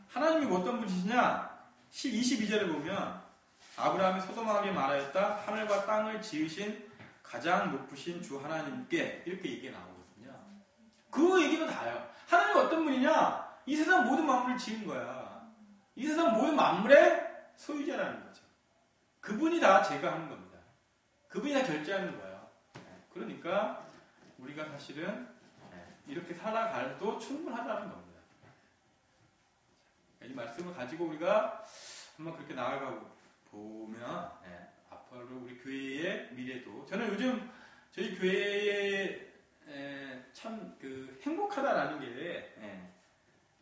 [SPEAKER 1] 하나님이 어떤 분이시냐? 22절에 보면 아브라함이 소돔하게 말하였다. 하늘과 땅을 지으신 가장 높으신 주 하나님께 이렇게 얘기가 나오거든요. 그 얘기는 다예요. 하나님이 어떤 분이냐? 이 세상 모든 만물을 지은 거야. 이 세상 모든 만물의 소유자라는 거죠. 그분이 다 제가 하는 겁니다. 그분이 다 결제하는 거예요. 그러니까 우리가 사실은 이렇게 살아가도 충분하다는 겁니다. 이 말씀을 가지고 우리가 한번 그렇게 나아가 보면 앞으로 우리 교회의 미래도 저는 요즘 저희 교회에 참 그 행복하다라는 게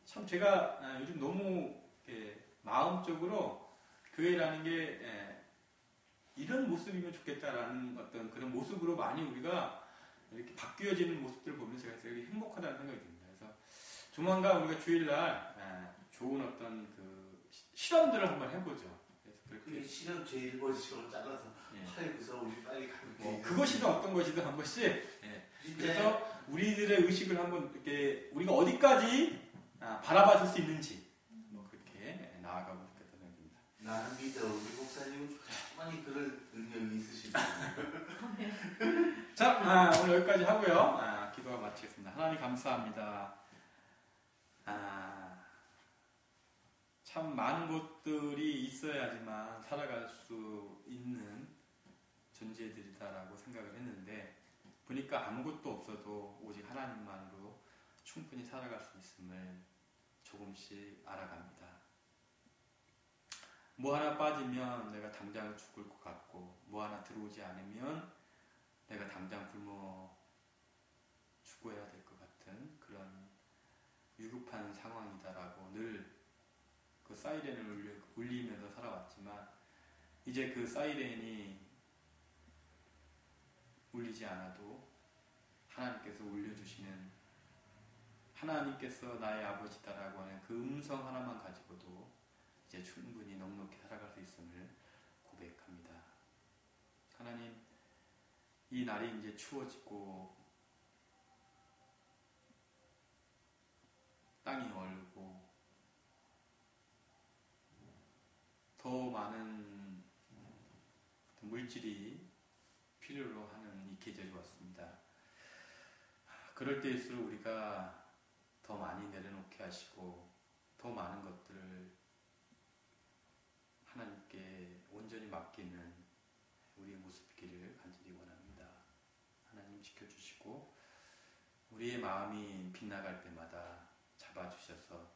[SPEAKER 1] 참 제가 요즘 너무 마음적으로 교회라는 게 이런 모습이면 좋겠다라는 어떤 그런 모습으로 많이 우리가 이렇게 바뀌어지는 모습들을 보면서 제가 되게 행복하다는 생각이 듭니다. 그래서 조만간 우리가 주일날 좋은 어떤 그 실험들을 한번 해보죠. 그래서
[SPEAKER 4] 그게 실험 제1번 실험 잘라서 하이브서 우리 빨리 가면
[SPEAKER 1] 그것이든 어떤 것이든 한 번씩 그래서 우리들의 의식을 한번 이렇게 우리가 어디까지 바라봐줄 수 있는지 뭐 그렇게 나아가고 싶겠다는 생각입니다.
[SPEAKER 4] 나는 믿어. 우리 목사님은 충분히 그럴 능력이 있으실 거예요.
[SPEAKER 1] 자, 오늘 여기까지 하고요. 기도가 마치겠습니다. 하나님 감사합니다. 참 많은 것들이 있어야지만 살아갈 수 있는 존재들이다라고 생각을 했는데 보니까 아무것도 없어도 오직 하나님만으로 충분히 살아갈 수 있음을 조금씩 알아갑니다. 뭐 하나 빠지면 내가 당장 죽을 것 같고 뭐 하나 들어오지 않으면 내가 당장 굶어 죽어야 될 것 같은 그런 위급한 상황이다라고 늘 그 사이렌을 울리면서 살아왔지만 이제 그 사이렌이 울리지 않아도 하나님께서 울려주시는 하나님께서 나의 아버지다라고 하는 그 음성 하나만 가지고도 이제 충분히 넉넉히 살아갈 수 있음을 고백합니다. 하나님, 이 날이 이제 추워지고 땅이 얼고 더 많은 물질이 필요로 하는 이 계절이 왔습니다. 그럴 때일수록 우리가 더 많이 내려놓게 하시고 더 많은 것들을 하나님께 온전히 맡기는 우리의 모습이기를 간절히 원합니다. 하나님 지켜주시고 우리의 마음이 빗나갈 때마다 잡아주셔서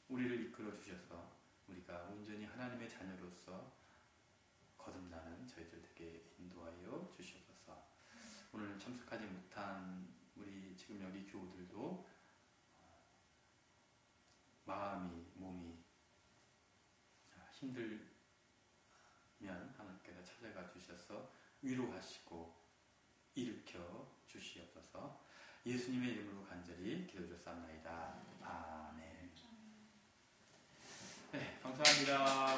[SPEAKER 1] 우리를 이끌어 주셔서 우리가 온전히 하나님의 자녀로서 거듭나는 저희들 되게 인도하여 주시옵소서. 오늘 참석하지 못한 우리 지금 여기 교우들도 마음이 몸이 힘들면 하나님께서 찾아가 주셔서 위로하시고 일으켜 주시옵소서. 예수님의 이름으로 간절히 기도드렸사옵나이다. 아멘. 네, 감사합니다.